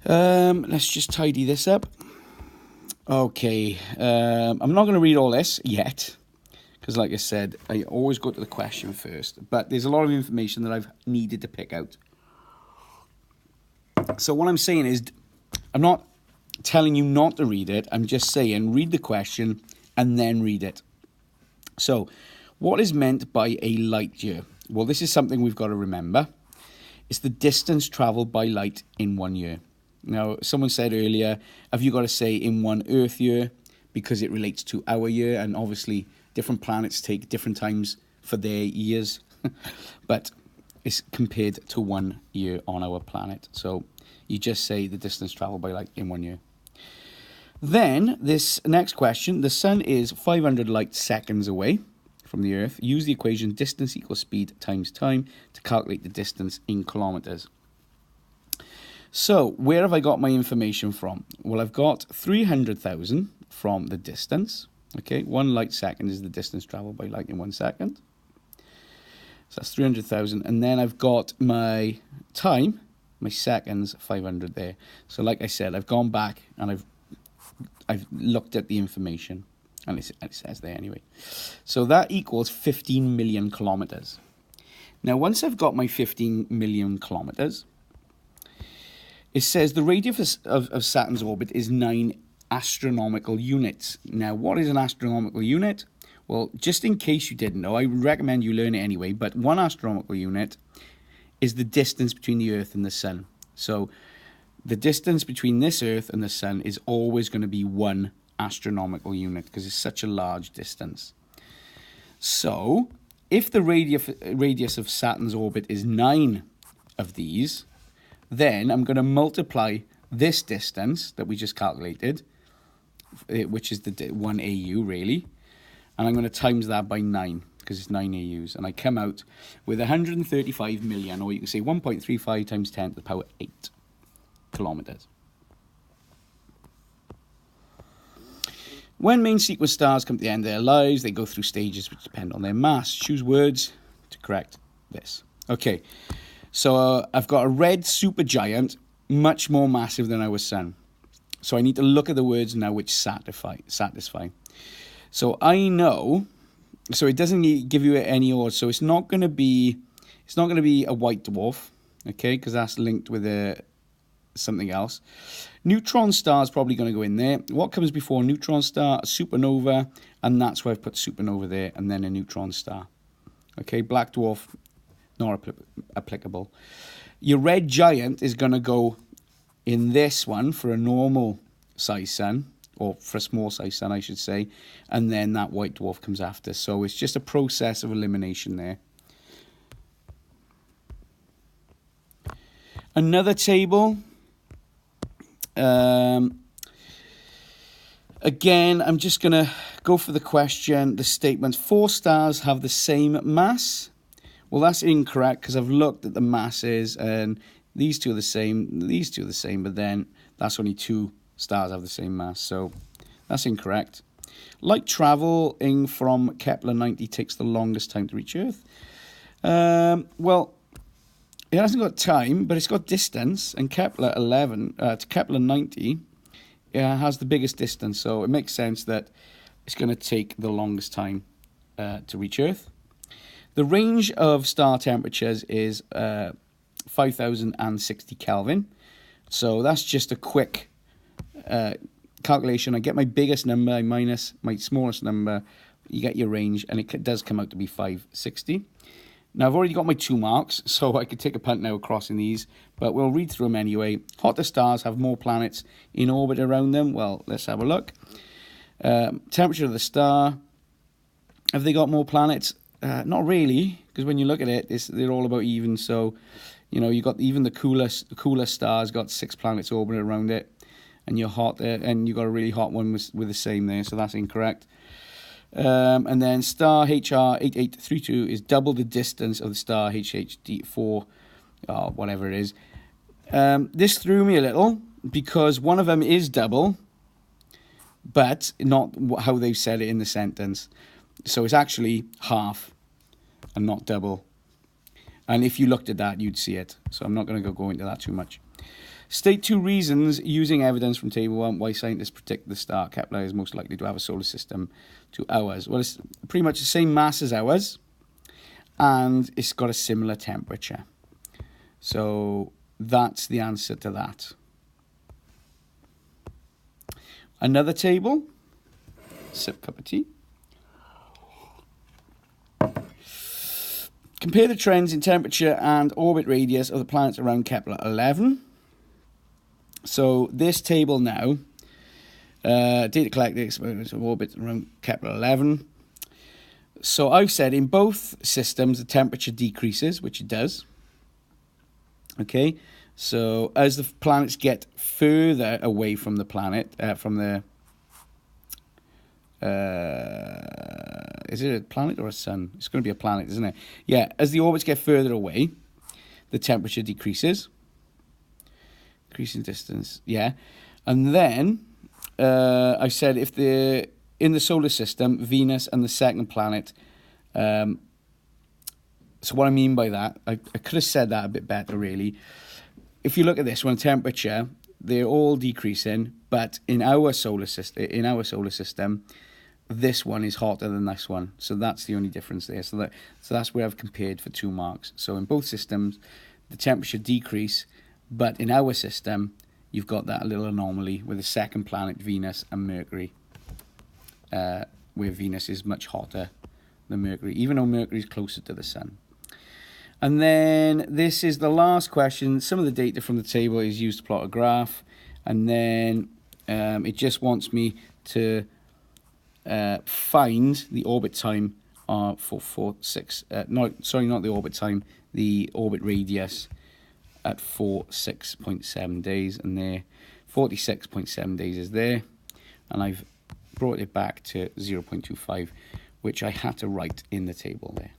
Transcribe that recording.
Let's just tidy this up. Okay, I'm not going to read all this yet, because like I said, I always go to the question first, but there's a lot of information that I've needed to pick out. So what I'm saying is, I'm not telling you not to read it, I'm just saying read the question and then read it. So, what is meant by a light year? Well, this is something we've got to remember. It's the distance travelled by light in 1 year. Now, someone said earlier, have you got to say in 1 Earth year, because it relates to our year, and obviously different planets take different times for their years, but it's compared to 1 year on our planet. So you just say the distance travelled by light in 1 year. Then, this next question, the sun is 500 light seconds away from the Earth. Use the equation distance equals speed times time to calculate the distance in kilometres. So, where have I got my information from? Well, I've got 300,000 from the distance. Okay, 1 light second is the distance travelled by light in 1 second. So that's 300,000. And then I've got my time, my seconds, 500 there. So like I said, I've gone back and I've looked at the information, and it says there anyway. So that equals 15 million kilometres. Now, once I've got my 15 million kilometres, it says the radius of Saturn's orbit is 9 astronomical units. Now, what is an astronomical unit? Well, just in case you didn't know, I would recommend you learn it anyway, but 1 astronomical unit is the distance between the Earth and the Sun. So the distance between this Earth and the Sun is always going to be 1 astronomical unit, because it's such a large distance. So, if the radius of Saturn's orbit is 9 of these, then I'm going to multiply this distance that we just calculated, which is the 1 AU really, and I'm going to times that by 9, because it's 9 AUs, and I come out with 135 million, or you can say 1.35 times 10 to the power 8 kilometres. When main sequence stars come to the end of their lives, they go through stages which depend on their mass. Choose words to correct this. Okay, so I've got a red supergiant, much more massive than our sun. So I need to look at the words now which satisfy. So I know, so it doesn't give you any order. So it's not going to be a white dwarf, okay, because that's linked with something else. Neutron star is probably going to go in there. What comes before a neutron star? A supernova, and that's why I've put supernova there, and then a neutron star. Okay, black dwarf, not applicable. Your red giant is going to go in this one for a normal size sun, or for a small size sun, I should say, and then that white dwarf comes after. So it's just a process of elimination there. Another table. Again, I'm just going to go for the question, the statement, 4 stars have the same mass. Well, that's incorrect, because I've looked at the masses, and these two are the same, but then that's only 2 stars have the same mass, so that's incorrect. Light travelling from Kepler 90 takes the longest time to reach Earth. Well, it hasn't got time, but it's got distance, and Kepler 11 to Kepler 90 has the biggest distance, so it makes sense that it's going to take the longest time to reach Earth. The range of star temperatures is 5,060 Kelvin, so that's just a quick calculation. I get my biggest number, I minus my smallest number, you get your range, and it does come out to be 560. Now, I've already got my 2 marks, so I could take a punt now crossing these, but we'll read through them anyway. Hotter stars have more planets in orbit around them. Well, let's have a look. Temperature of the star. Have they got more planets? Not really, because when you look at it, they're all about even. So, you know, you got even the coolest star's got 6 planets orbiting around it, and you're hot there, and you got a really hot one with the same there, so that's incorrect. And then star HR8832 is double the distance of the star HHD4, whatever it is. This threw me a little, because one of them is double, but not how they've said it in the sentence. So it's actually half and not double. And if you looked at that, you'd see it. So I'm not going to go into that too much. State 2 reasons using evidence from Table 1 why scientists predict the star Kepler is most likely to have a solar system to ours. Well, it's pretty much the same mass as ours, and it's got a similar temperature. So that's the answer to that. Another table. Sip cup of tea. Compare the trends in temperature and orbit radius of the planets around Kepler 11. So this table now, data collected, experiments of orbit around Kepler 11. So I've said in both systems the temperature decreases, which it does. Okay, so as the planets get further away from the planet, is it a planet or a sun? It's going to be a planet, isn't it? Yeah, as the orbits get further away, the temperature decreases. Increasing distance, yeah. And then I said if in the solar system, Venus and the second planet. So what I mean by that, I could have said that a bit better, really. If you look at this one, temperature, they're all decreasing, but in our solar system, this one is hotter than this one. So that's the only difference there. So that's where I've compared for 2 marks. So in both systems, the temperature decrease. But in our system, you've got that little anomaly with the second planet, Venus and Mercury, where Venus is much hotter than Mercury, even though Mercury is closer to the sun. And then this is the last question. Some of the data from the table is used to plot a graph. And then it just wants me to find the orbit time not the orbit time, the orbit radius at 46.7 days, and there 46.7 days is there, and I've brought it back to 0.25, which I had to write in the table there.